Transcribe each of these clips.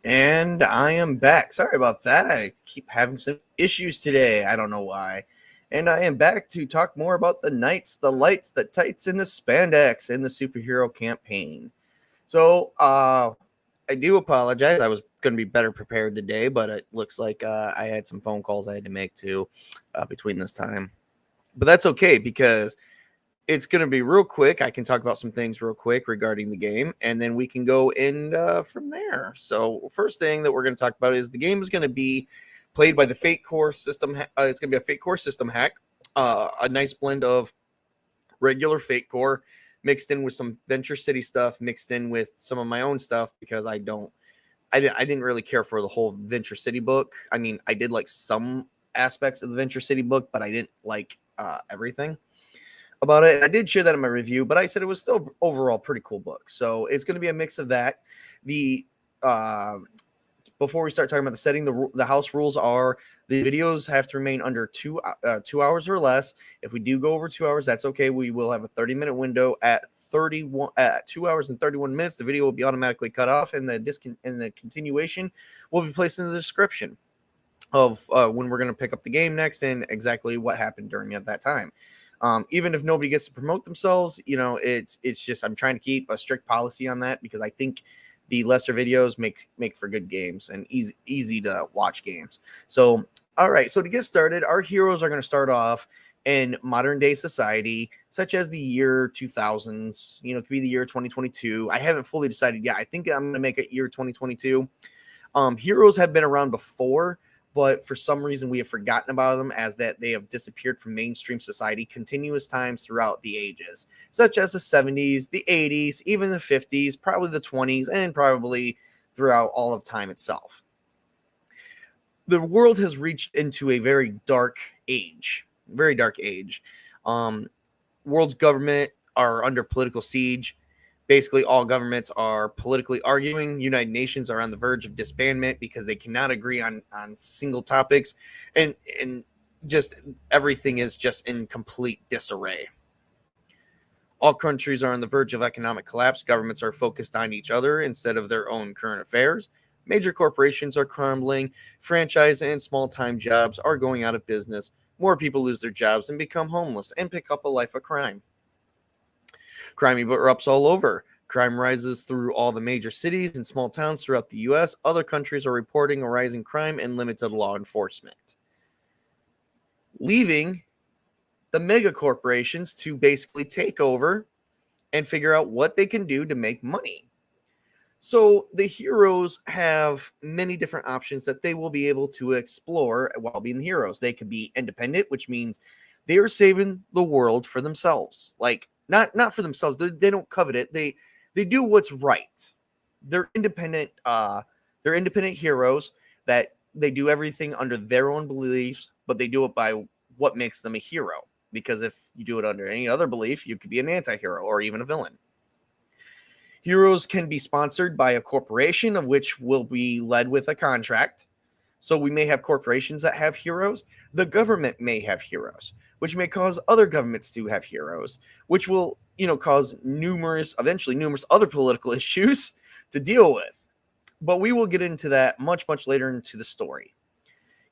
And I am back. Sorry about that. I keep having some issues today. I don't know why. And I am back to talk more about the knights, the lights, the tights, and the spandex in the superhero campaign. So I do apologize. I was going to be better prepared today, but it looks like I had some phone calls I had to make too between this time. But that's okay because it's going to be real quick. I can talk about some things real quick regarding the game, and then we can go in from there. So, first thing that we're going to talk about is the game is going to be played by the Fate Core system. It's going to be a Fate Core system hack, a nice blend of regular Fate Core mixed in with some Venture City stuff, mixed in with some of my own stuff because I didn't really care for the whole Venture City book. I mean, I did like some aspects of the Venture City book, but I didn't like everything about it. And I did share that in my review, but I said it was still overall pretty cool book. So it's going to be a mix of that. The Before we start talking about the setting, the house rules are the videos have to remain under 2 hours or less. If we do go over 2 hours, that's okay. We will have a 30-minute window at 2 hours and 31 minutes. The video will be automatically cut off, and the continuation will be placed in the description of when we're going to pick up the game next and exactly what happened during at that time. Even if nobody gets to promote themselves, it's just I'm trying to keep a strict policy on that because I think the lesser videos make for good games and easy to watch games. So, all right. So to get started, our heroes are going to start off in modern day society, such as the year 2000s. It could be the year 2022. I haven't fully decided yet. I think I'm going to make it year 2022. Heroes have been around before, but for some reason we have forgotten about them as that they have disappeared from mainstream society continuous times throughout the ages, such as the 70s, the 80s, even the 50s, probably the 20s, and probably throughout all of time itself. The world has reached into a very dark age. World's government are under political siege. Basically, all governments are politically arguing. United Nations are on the verge of disbandment because they cannot agree on single topics, and just everything is just in complete disarray. All countries are on the verge of economic collapse. Governments are focused on each other instead of their own current affairs. Major corporations are crumbling. Franchise and small-time jobs are going out of business. More people lose their jobs and become homeless and pick up a life of crime. Crime erupts all over. Crime rises through all the major cities and small towns throughout the U.S. Other countries are reporting a rising crime and limited law enforcement, leaving the mega corporations to basically take over and figure out what they can do to make money. So the heroes have many different options that they will be able to explore while being the heroes. They could be independent, which means they are saving the world for themselves. Like not for themselves. They don't covet it. They do what's right. They're independent. They're independent heroes that they do everything under their own beliefs, but they do it by what makes them a hero. Because if you do it under any other belief, you could be an anti-hero or even a villain. Heroes can be sponsored by a corporation, of which will be led with a contract. So we may have corporations that have heroes. The government may have heroes, which may cause other governments to have heroes, which will, cause eventually numerous other political issues to deal with. But we will get into that much, much later into the story.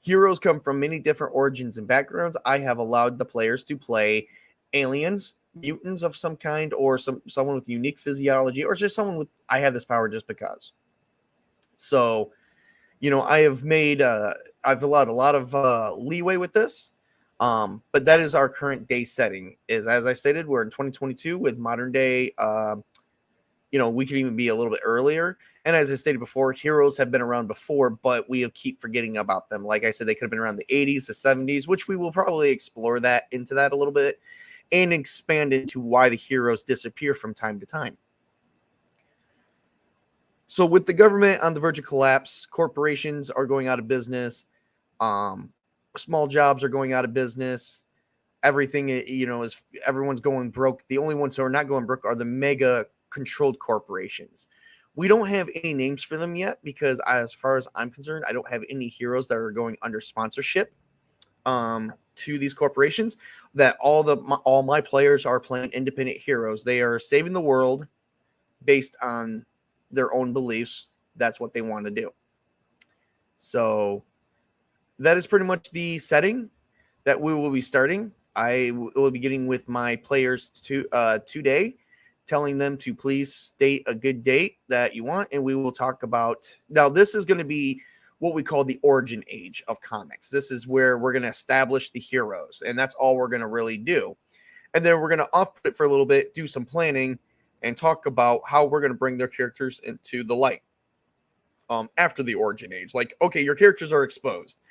Heroes come from many different origins and backgrounds. I have allowed the players to play aliens, mutants of some kind, or someone with unique physiology, or just someone with I have this power just because. So, I've allowed a lot of leeway with this, but that is our current day setting. Is as I stated, we're in 2022 with modern day. We could even be a little bit earlier. And as I stated before, heroes have been around before, but we keep forgetting about them. Like I said, they could have been around the 80s, the 70s, which we will probably explore into that a little bit and expand into why the heroes disappear from time to time. So with the government on the verge of collapse, corporations are going out of business. Small jobs are going out of business. Everything, is everyone's going broke. The only ones who are not going broke are the mega controlled corporations. We don't have any names for them yet because as far as I'm concerned, I don't have any heroes that are going under sponsorship to these corporations. That all my players are playing independent heroes. They are saving the world based on their own beliefs. That's what they want to do. So that is pretty much the setting that we will be starting. I will be getting with my players today, telling them to please state a good date that you want, and we will talk about. Now, this is going to be what we call the origin age of comics. This is where we're going to establish the heroes, and that's all we're going to really do. And then we're going to off put it for a little bit, do some planning, and talk about how we're going to bring their characters into the light after the origin age. Like, okay, your characters are exposed.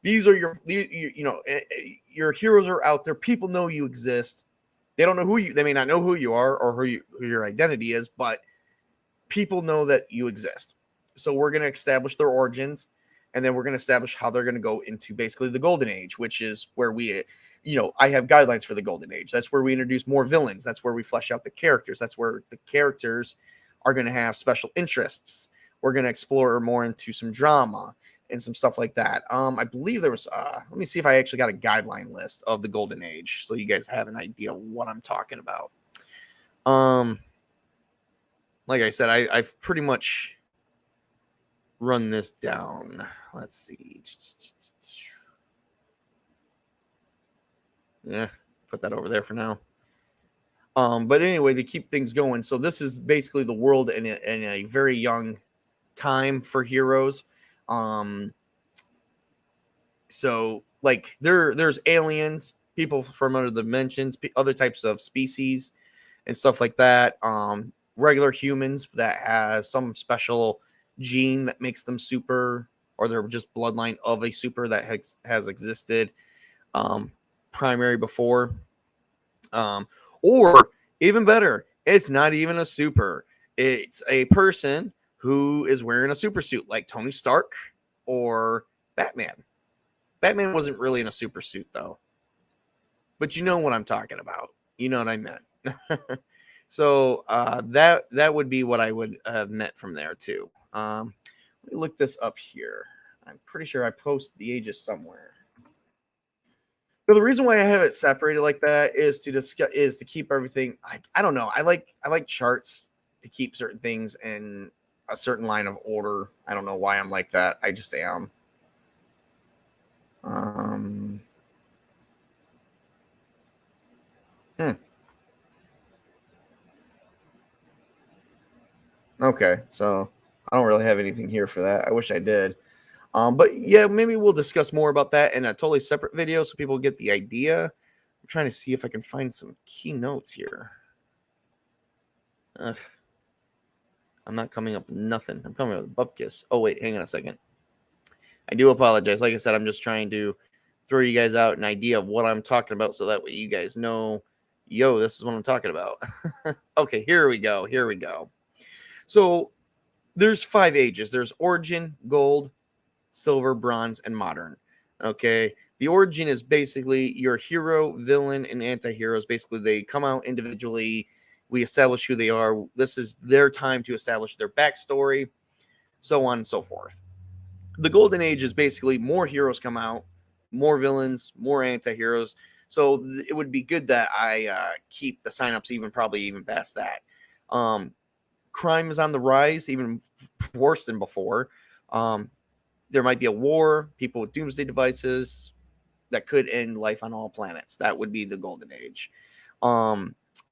These are your heroes are out there. People know you exist. They don't know they may not know who you are or who your identity is, but people know that you exist. So we're going to establish their origins, and then we're going to establish how they're going to go into basically the golden age, which is where I have guidelines for the golden age. That's where we introduce more villains. That's where we flesh out the characters. That's where the characters are going to have special interests. We're going to explore more into some drama and some stuff like that. I believe there was, let me see if I actually got a guideline list of the golden age, so you guys have an idea of what I'm talking about. Like I said, I've pretty much run this down. Let's see. Yeah, put that over there for now. But anyway, to keep things going, so this is basically the world in a very young time for heroes. So like there's aliens, people from other dimensions, other types of species and stuff like that. Regular humans that have some special gene that makes them super, or they're just bloodline of a super that has existed primary before. Or even better, it's not even a super. It's a person who is wearing a super suit like Tony Stark or Batman. Batman wasn't really in a super suit though. But you know what I'm talking about. You know what I meant. So that would be what I would have meant from there too. Let me look this up here. I'm pretty sure I posted the ages somewhere. So the reason why I have it separated like that is to keep everything. I don't know. I like charts to keep certain things in a certain line of order. I don't know why I'm like that. I just am. Okay, so I don't really have anything here for that. I wish I did. But yeah, maybe we'll discuss more about that in a totally separate video so people get the idea. I'm trying to see if I can find some key notes here. Ugh. I'm not coming up with nothing. I'm coming up with bupkis. Oh, wait, hang on a second. I do apologize. Like I said, I'm just trying to throw you guys out an idea of what I'm talking about so that way you guys know, yo, this is what I'm talking about. Okay, here we go. Here we go. So there's 5 ages. There's origin, gold, silver, bronze, and modern. Okay. The origin is basically your hero, villain, and anti-heroes. Basically, they come out individually. We establish who they are. This is their time to establish their backstory, so on and so forth. The golden age is basically more heroes come out, more villains, more anti-heroes. So it would be good that I keep the signups probably even past that. Crime is on the rise, even worse than before. There might be a war, people with doomsday devices that could end life on all planets. That would be the golden age.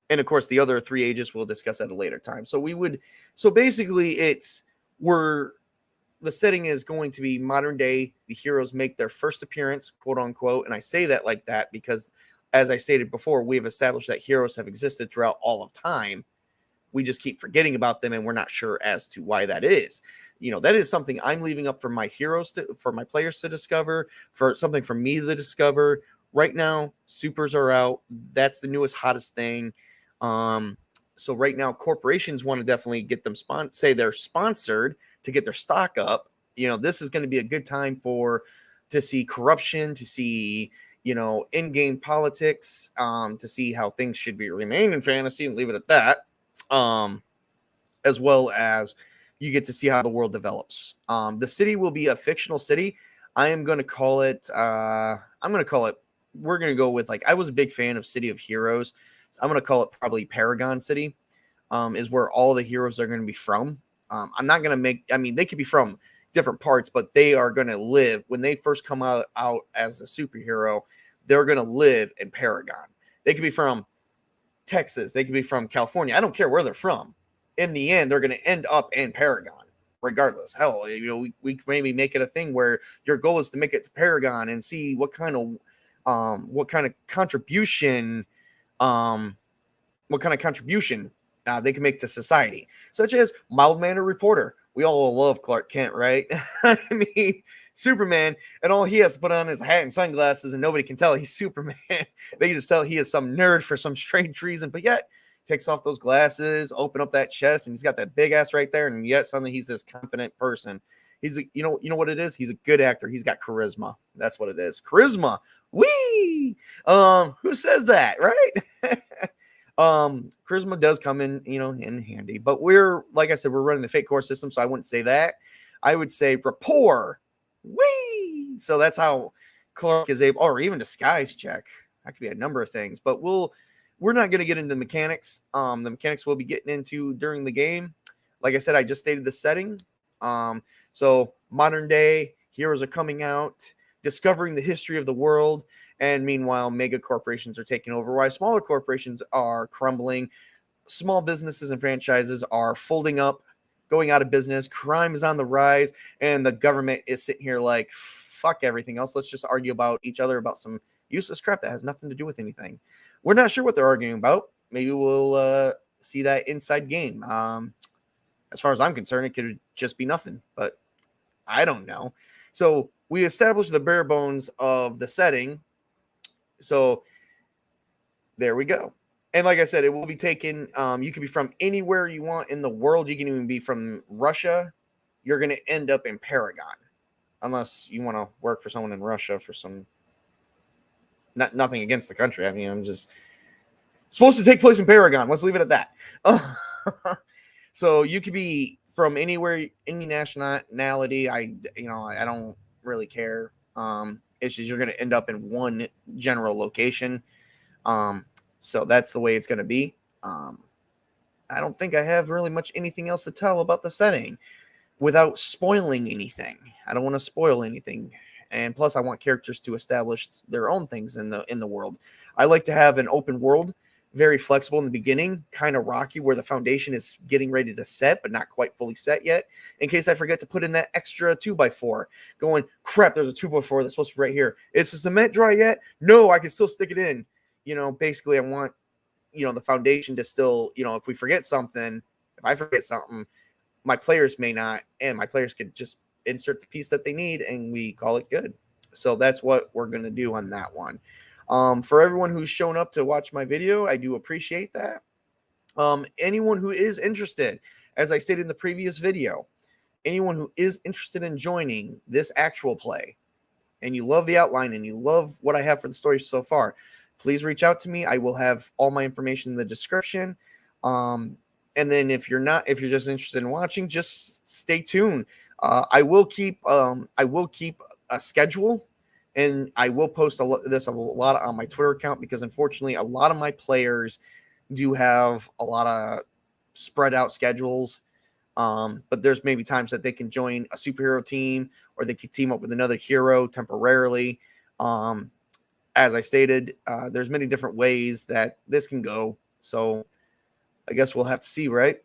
And of course, the other 3 ages we'll discuss at a later time. So basically the setting is going to be modern day. The heroes make their first appearance, quote unquote. And I say that like that because, as I stated before, we have established that heroes have existed throughout all of time. We just keep forgetting about them, and we're not sure as to why that is. That is something I'm leaving up for my for my players to discover, for something for me to discover. Right now, supers are out. That's the newest, hottest thing. So right now, corporations want to definitely get them say they're sponsored to get their stock up. This is going to be a good time to see corruption, to see in-game politics, to see how things should remain in fantasy and leave it at that. As well as you get to see how the world develops. The city will be a fictional city. I am going to call it, we're going to go with, I was a big fan of City of Heroes. I'm going to call it probably Paragon City, is where all the heroes are going to be from. I'm not going to they could be from different parts, but they are going to live when they first come out as a superhero. They're going to live in Paragon. They could be from Texas. They could be from California. I don't care where they're from. In the end, they're going to end up in Paragon regardless. Hell, we maybe make it a thing where your goal is to make it to Paragon and see what kind of contribution they can make to society, such as mild-mannered reporter. We all love Clark Kent, right? I mean, Superman, and all he has to put on is a hat and sunglasses, and nobody can tell he's Superman. They just tell he is some nerd for some strange reason, but yet takes off those glasses, open up that chest, and he's got that big ass right there, and yet suddenly he's this confident person. He's you know what it is? He's a good actor. He's got charisma. That's what it is. Charisma. Whee! Who says that, right? Charisma does come in handy, but like I said, we're running the fake core system, so I wouldn't say that. I would say rapport. Whee! So that's how Clark is able, or even disguise check. That could be a number of things, but we're not going to get into the mechanics. The mechanics we'll be getting into during the game. Like I said, I just stated the setting. So modern day heroes are coming out, discovering the history of the world, and meanwhile, mega corporations are taking over, while smaller corporations are crumbling. Small businesses and franchises are folding up, going out of business. Crime is on the rise, and the government is sitting here like, fuck everything else. Let's just argue about each other about some useless crap that has nothing to do with anything. We're not sure what they're arguing about. Maybe we'll see that inside game. As far as I'm concerned, it could just be nothing, but I don't know. So we established the bare bones of the setting. So there we go. And like I said, it will be taken. You can be from anywhere you want in the world. You can even be from Russia. You're going to end up in Paragon, unless you want to work for someone in Russia for some. Nothing against the country. I mean, I'm just supposed to take place in Paragon. Let's leave it at that. So you could be from anywhere, any nationality. I don't really care. It's just you're going to end up in one general location. So that's the way it's going to be. I don't think I have really much anything else to tell about the setting without spoiling anything. I don't want to spoil anything. And plus, I want characters to establish their own things in the world. I like to have an open world, very flexible in the beginning, kind of rocky, where the foundation is getting ready to set, but not quite fully set yet, in case I forget to put in that extra 2x4. Going, crap, there's a 2x4 that's supposed to be right here. Is the cement dry yet? No, I can still stick it in. Basically, I want, the foundation to still, if we forget something, if I forget something, my players may not, and my players could just insert the piece that they need, and we call it good. So that's what we're going to do on that one. For everyone who's shown up to watch my video, I do appreciate that. Anyone who is interested, as I stated in the previous video, anyone who is interested in joining this actual play, and you love the outline and you love what I have for the story so far, please reach out to me. I will have all my information in the description. And then if you're just interested in watching, just stay tuned. I will keep a schedule, and I will post a lot on my Twitter account, because unfortunately a lot of my players do have a lot of spread out schedules. But there's maybe times that they can join a superhero team, or they could team up with another hero temporarily. As I stated, there's many different ways that this can go. So I guess we'll have to see, right?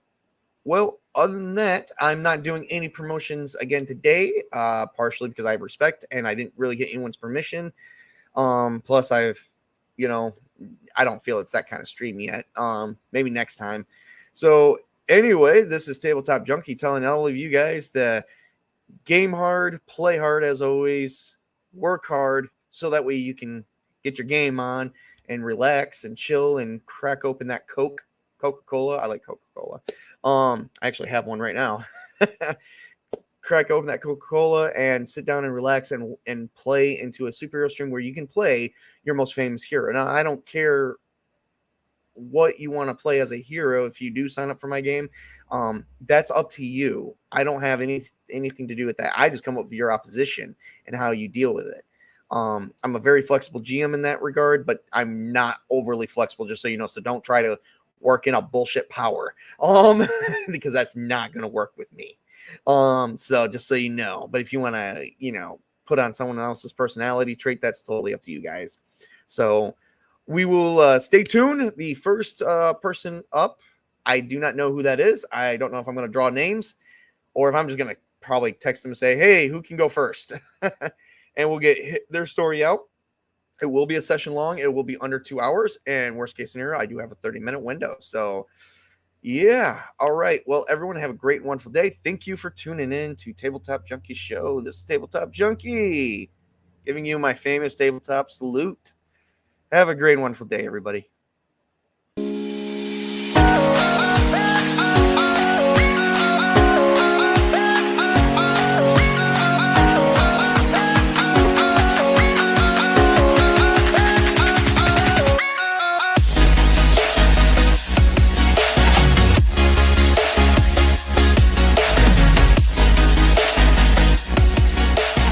Well, other than that, I'm not doing any promotions again today, partially because I have respect and I didn't really get anyone's permission. Plus, I don't feel it's that kind of stream yet. Maybe next time. So anyway, this is Tabletop Junkie telling all of you guys to game hard, play hard as always, work hard, so that way you can get your game on and relax and chill and crack open that Coca-Cola. I like Coca-Cola. I actually have one right now. Crack open that Coca-Cola and sit down and relax and play into a superhero stream where you can play your most famous hero. Now, I don't care what you want to play as a hero. If you do sign up for my game, that's up to you. I don't have anything to do with that. I just come up with your opposition and how you deal with it. I'm a very flexible GM in that regard, but I'm not overly flexible, just so you know. So don't try to work in a bullshit power. Because that's not going to work with me. So just so you know, but if you want to, put on someone else's personality trait, that's totally up to you guys. So we will stay tuned. The first person up, I do not know who that is. I don't know if I'm going to draw names or if I'm just going to probably text them and say, hey, who can go first? And we'll get their story out. It will be a session long. It will be under 2 hours. And worst case scenario, I do have a 30-minute window. So, yeah. All right. Well, everyone have a great and wonderful day. Thank you for tuning in to Tabletop Junkie Show. This is Tabletop Junkie, giving you my famous tabletop salute. Have a great and wonderful day, everybody.